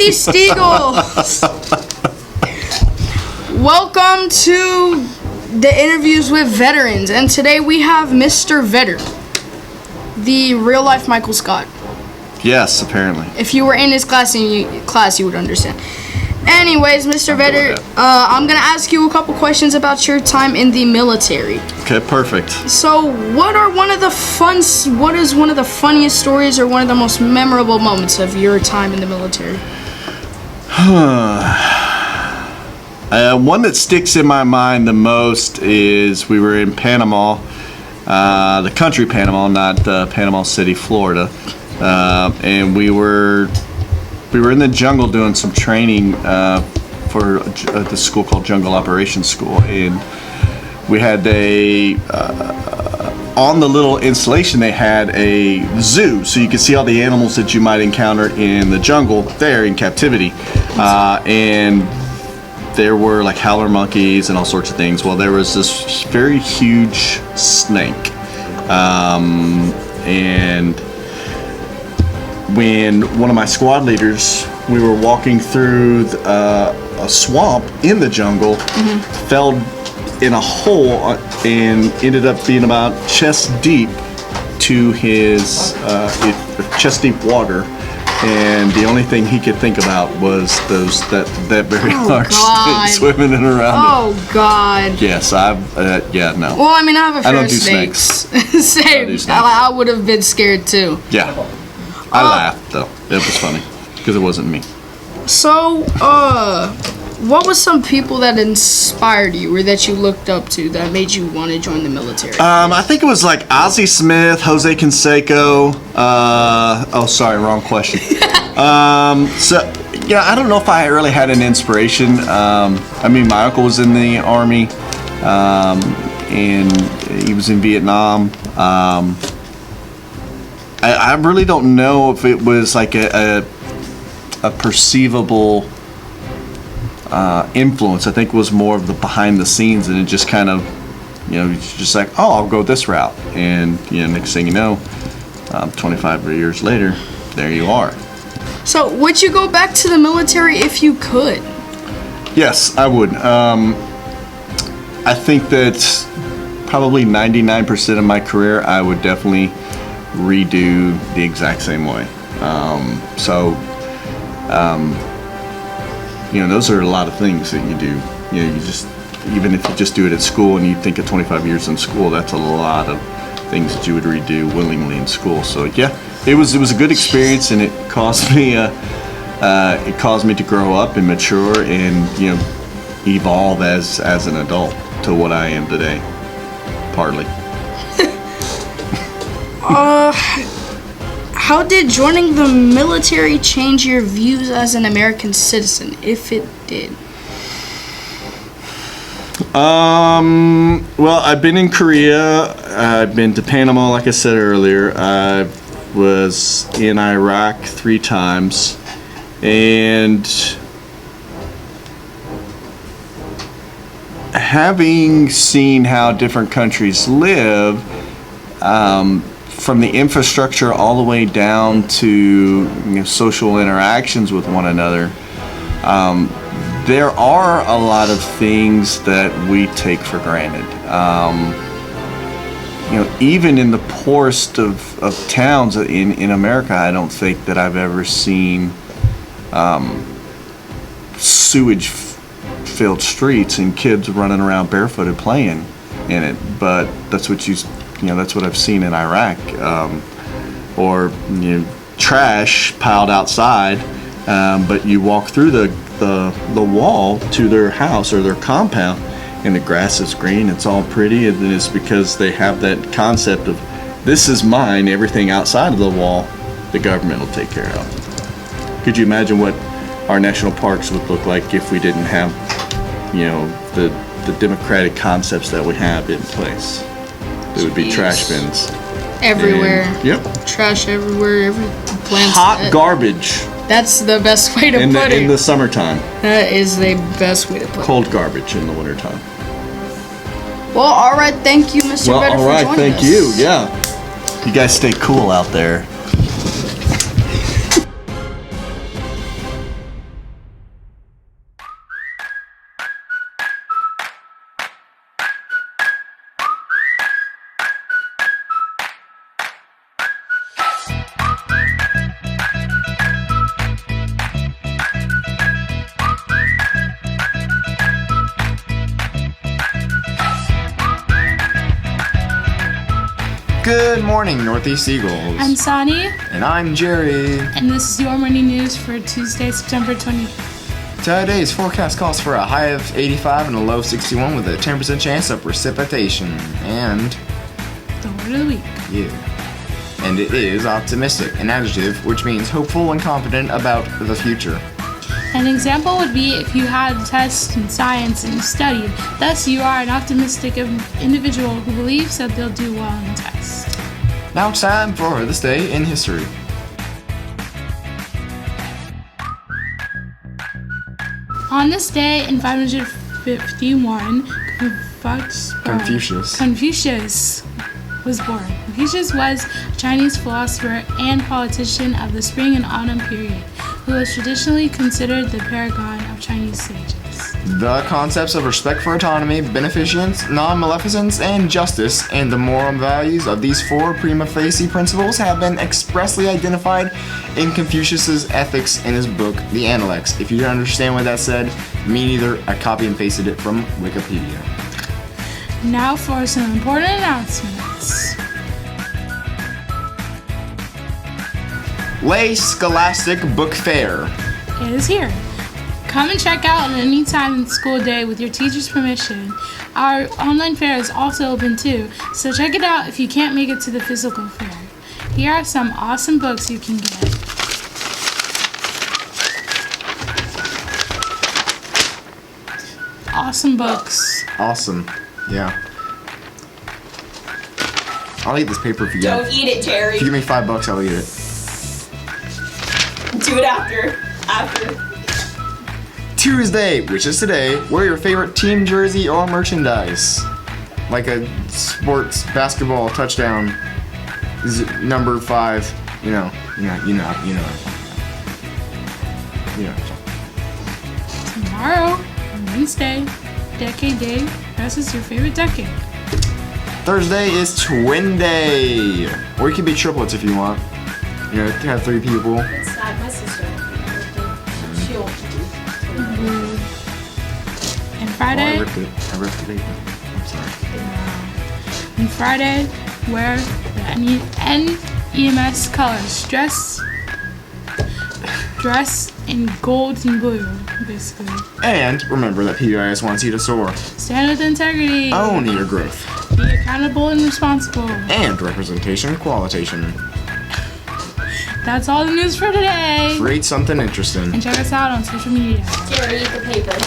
Filthy Steagles! Welcome to the interviews with veterans, and today we have Mr. Vedder, the real-life Michael Scott. Yes, apparently. If you were in his class, you would understand. Anyways, Mr. Vedder, I'm gonna ask you a couple questions about your time in the military. Okay, perfect. So, what is one of the funniest stories or one of the most memorable moments of your time in the military? One that sticks in my mind the most is we were in Panama, the country Panama, not Panama City, Florida, and we were in the jungle doing some training for the school called Jungle Operations School, and we had on the little installation they had a zoo, so you could see all the animals that you might encounter in the jungle there in captivity, and there were like howler monkeys and all sorts of things. Well, there was this very huge snake, and when one of my squad leaders, we were walking through a swamp in the jungle, fell in a hole and ended up being about chest deep to his chest deep water, and the only thing he could think about was that very large snake swimming in around him. Oh God! Yes, no. Well, I mean, I have a fear I don't of do snakes. Same. Same. I would have been scared too. Yeah. I laughed though. It was funny because it wasn't me. So, what was some people that inspired you or that you looked up to that made you want to join the military? I think it was like Ozzie Smith, Jose Canseco. Wrong question. I don't know if I really had an inspiration. I mean, my uncle was in the Army, and he was in Vietnam. I really don't know if it was like a perceivable influence. I think it was more of the behind the scenes, and it just kind of, it's just like, oh, I'll go this route, and next thing you know, 25 years later, there you are. So, would you go back to the military if you could? Yes, I would. I think that probably 99% of my career, I would definitely redo the exact same way. Those are a lot of things that you do. You just, even if you just do it at school and you think of 25 years in school, that's a lot of things that you would redo willingly in school. So yeah, it was a good experience, and it caused me to grow up and mature and evolve as an adult to what I am today, partly. How did joining the military change your views as an American citizen, if it did? Well, I've been in Korea. I've been to Panama, like I said earlier. I was in Iraq 3 times, and having seen how different countries live, from the infrastructure all the way down to social interactions with one another, there are a lot of things that we take for granted. Even in the poorest of towns in America, I don't think that I've ever seen sewage-filled streets and kids running around barefooted playing in it. But that's what that's what I've seen in Iraq, or trash piled outside. But you walk through the wall to their house or their compound, and the grass is green. It's all pretty, and it's because they have that concept of, this is mine. Everything outside of the wall, the government will take care of. Could you imagine what our national parks would look like if we didn't have, the democratic concepts that we have in place? There would be trash bins everywhere. Yep. Trash everywhere. Hot garbage. That's the best way to put it. In the summertime. That is the best way to put it. Cold garbage in the wintertime. Well, all right. Thank you, Mr. Vedder, for joining us. Thank you. Yeah. You guys stay cool out there. Good morning, Northeast Eagles. I'm Sonny, And I'm Jerry. and this is your morning news for Tuesday, September 20th. Today's forecast calls for a high of 85 and a low of 61 with a 10% chance of precipitation. And, The word of the week. yeah. And it is optimistic, an adjective which means hopeful and confident about the future. An example would be if you had a test in science and you studied. Thus, you are an optimistic individual who believes that they'll do well in the test. Now it's time for this day in history. On this day in 551, Confucius was born. Confucius was a Chinese philosopher and politician of the spring and autumn period, who was traditionally considered the paragon of Chinese sages. The concepts of respect for autonomy, beneficence, non-maleficence, and justice, and the moral values of these four prima facie principles have been expressly identified in Confucius's ethics in his book, The Analects. If you don't understand what that said, me neither. I copy and pasted it from Wikipedia. Now for some important announcements. Lay Scholastic Book Fair. It is here. Come and check out at any time in the school day with your teacher's permission. Our online fair is also open too, so check it out if you can't make it to the physical fair. Here are some awesome books you can get. Awesome books. Awesome. Yeah. I'll eat this paper if you Don't get eat it, Jerry. If you give me $5, I'll eat it. Do it after. Tuesday, which is today, wear your favorite team jersey or merchandise. Like a sports basketball touchdown number 5, you know. Tomorrow, Wednesday, Decade Day. This is your favorite decade. Thursday is Twin Day. Or you can be triplets if you want. You know, have 3 people. It's not my sister. She'll And Friday, Oh, I ripped it. I'm sorry. and Friday, wear the NEMS colors. Dress in gold and blue, basically. And remember that PBIS wants you to soar. Stand with integrity. Own your growth. Be accountable and responsible. And representation qualitation. That's all the news for today. Create something interesting. And check us out on social media. Jerry, eat the paper.